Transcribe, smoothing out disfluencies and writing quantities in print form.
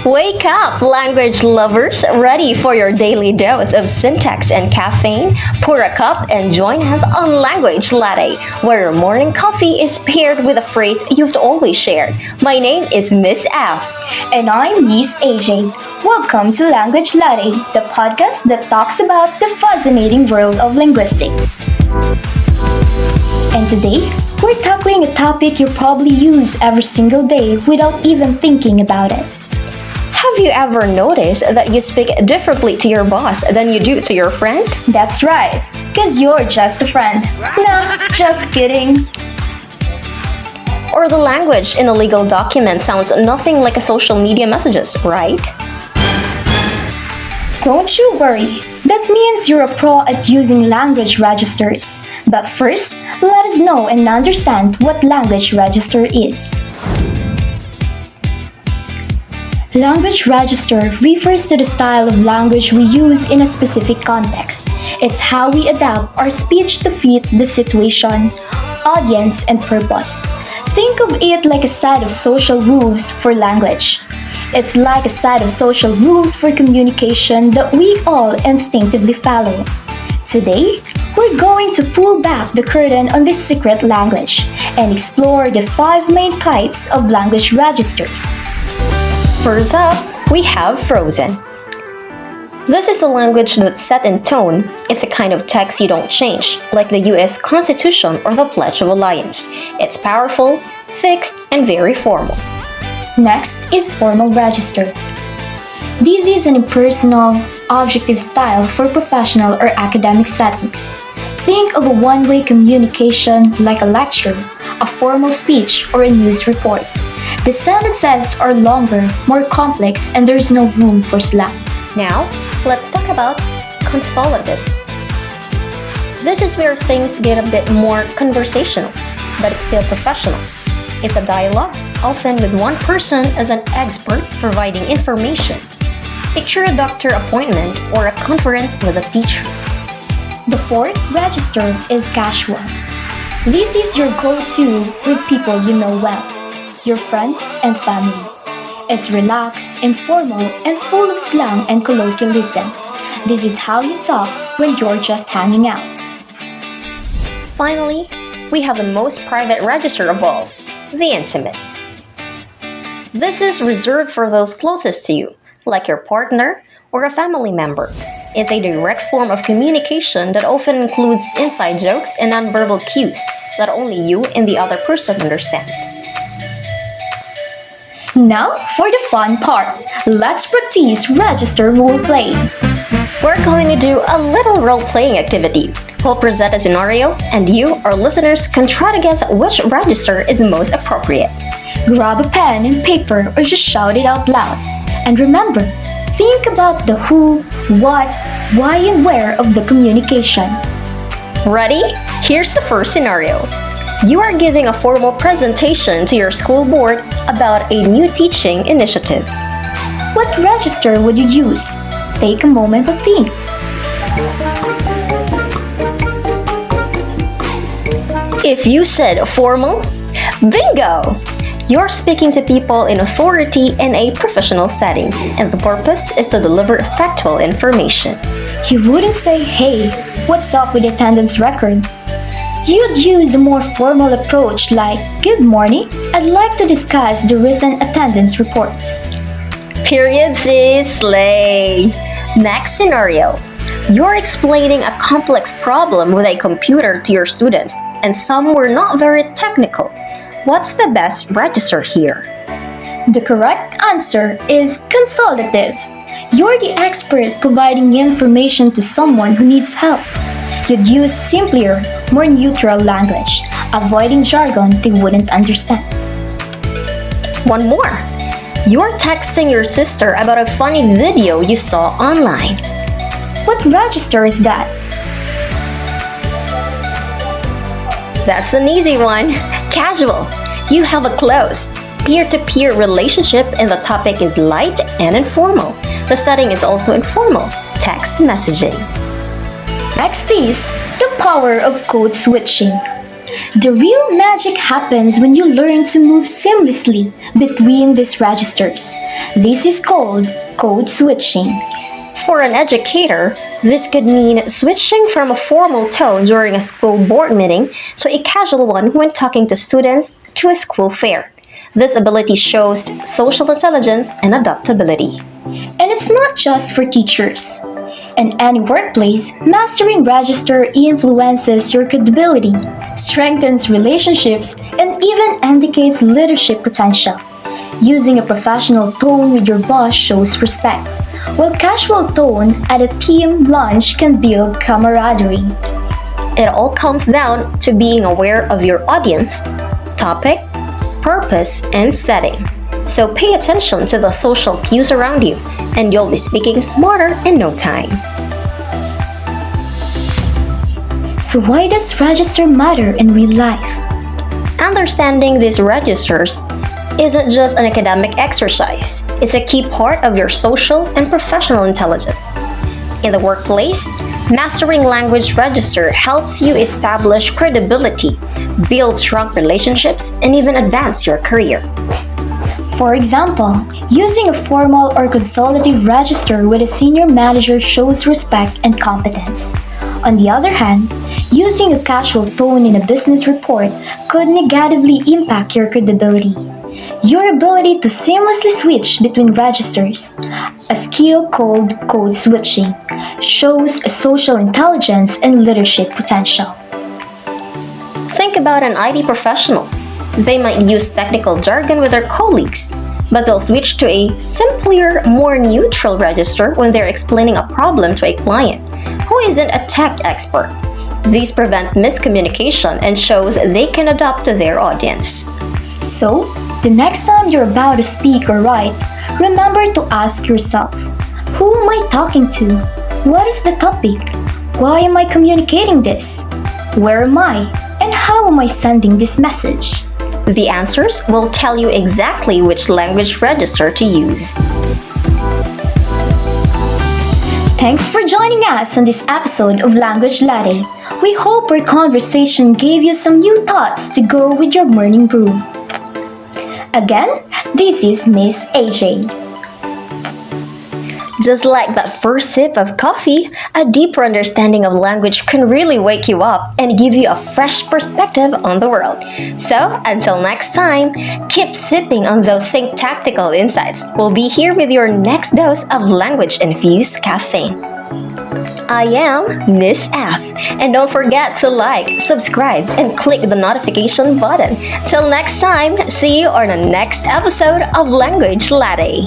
Wake up, language lovers! Ready for your daily dose of syntax and caffeine? Pour a cup and join us on Language Latte, where your morning coffee is paired with a phrase you've always shared. My name is Miss F. And I'm Miss AJ. Welcome to Language Latte, the podcast that talks about the fascinating world of linguistics. And today, we're tackling a topic you probably use every single day without even thinking about it. Have you ever noticed that you speak differently to your boss than you do to your friend? That's right, because you're just a friend. Nah, just kidding. Or the language in a legal document sounds nothing like a social media messages, right? Don't you worry. That means you're a pro at using language registers. But first, let us know and understand what language register is. Language register refers to the style of language we use in a specific context. It's how we adapt our speech to fit the situation, audience, and purpose. Think of it like a set of social rules for language. It's like a set of social rules for communication that we all instinctively follow. Today, we're going to pull back the curtain on this secret language and explore the 5 main types of language registers. First up, we have Frozen. This is the language that's set in tone. It's a kind of text you don't change, like the US Constitution or the Pledge of Alliance. It's powerful, fixed, and very formal. Next is formal register. This is an impersonal, objective style for professional or academic settings. Think of a one-way communication like a lecture, a formal speech, or a news report. The sentences are longer, more complex, and there's no room for slang. Now, let's talk about consolidative. This is where things get a bit more conversational, but it's still professional. It's a dialogue, often with one person as an expert providing information. Picture a doctor appointment or a conference with a teacher. The fourth register is casual. This is your go-to with people you know well, your friends and family. It's relaxed, informal, and full of slang and colloquialism. This is how you talk when you're just hanging out. Finally, we have the most private register of all, the intimate. This is reserved for those closest to you, like your partner or a family member. It's a direct form of communication that often includes inside jokes and nonverbal cues that only you and the other person understand. Now for the fun part. Let's practice register role play. We're going to do a little role-playing activity. We'll present a scenario, and you, our listeners, can try to guess which register is most appropriate. Grab a pen and paper or just shout it out loud. And remember, think about the who, what, why, and where of the communication. Ready? Here's the first scenario. You are giving a formal presentation to your school board about a new teaching initiative. What register would you use? Take a moment to think. If you said formal, bingo! You're speaking to people in authority in a professional setting, and the purpose is to deliver factual information. You wouldn't say, hey, what's up with the attendance record? You'd use a more formal approach like, good morning, I'd like to discuss the recent attendance reports. Period, sis, slay. Next scenario. You're explaining a complex problem with a computer to your students, and some were not very technical. What's the best register here? The correct answer is consultative. You're the expert providing information to someone who needs help. You'd use simpler, more neutral language, avoiding jargon they wouldn't understand. One more. You're texting your sister about a funny video you saw online. What register is that? That's an easy one. Casual. You have a close, peer-to-peer relationship and the topic is light and informal. The setting is also informal, text messaging. Next is the power of code switching. The real magic happens when you learn to move seamlessly between these registers. This is called code switching. For an educator, this could mean switching from a formal tone during a school board meeting to a casual one when talking to students to a school fair. This ability shows social intelligence and adaptability. And it's not just for teachers. In any workplace, mastering register influences your credibility, strengthens relationships, and even indicates leadership potential. Using a professional tone with your boss shows respect, while casual tone at a team lunch can build camaraderie. It all comes down to being aware of your audience, topic, purpose, and setting. So pay attention to the social cues around you, and you'll be speaking smarter in no time. So why does register matter in real life? Understanding these registers isn't just an academic exercise. It's a key part of your social and professional intelligence. In the workplace, mastering language register helps you establish credibility, build strong relationships, and even advance your career. For example, using a formal or consultative register with a senior manager shows respect and competence. On the other hand, using a casual tone in a business report could negatively impact your credibility. Your ability to seamlessly switch between registers, a skill called code switching, shows a social intelligence and leadership potential. Think about an IT professional. They might use technical jargon with their colleagues, but they'll switch to a simpler, more neutral register when they're explaining a problem to a client who isn't a tech expert. These prevent miscommunication and shows they can adapt to their audience. So, the next time you're about to speak or write, remember to ask yourself, who am I talking to? What is the topic? Why am I communicating this? Where am I? And how am I sending this message? The answers will tell you exactly which language register to use. Thanks for joining us on this episode of Language Latte. We hope our conversation gave you some new thoughts to go with your morning brew. Again, this is Miss AJ. Just like that first sip of coffee, a deeper understanding of language can really wake you up and give you a fresh perspective on the world. So, until next time, keep sipping on those syntactical insights. We'll be here with your next dose of language-infused caffeine. I am Miss F, and don't forget to like, subscribe, and click the notification button. Till next time, see you on the next episode of Language Latte.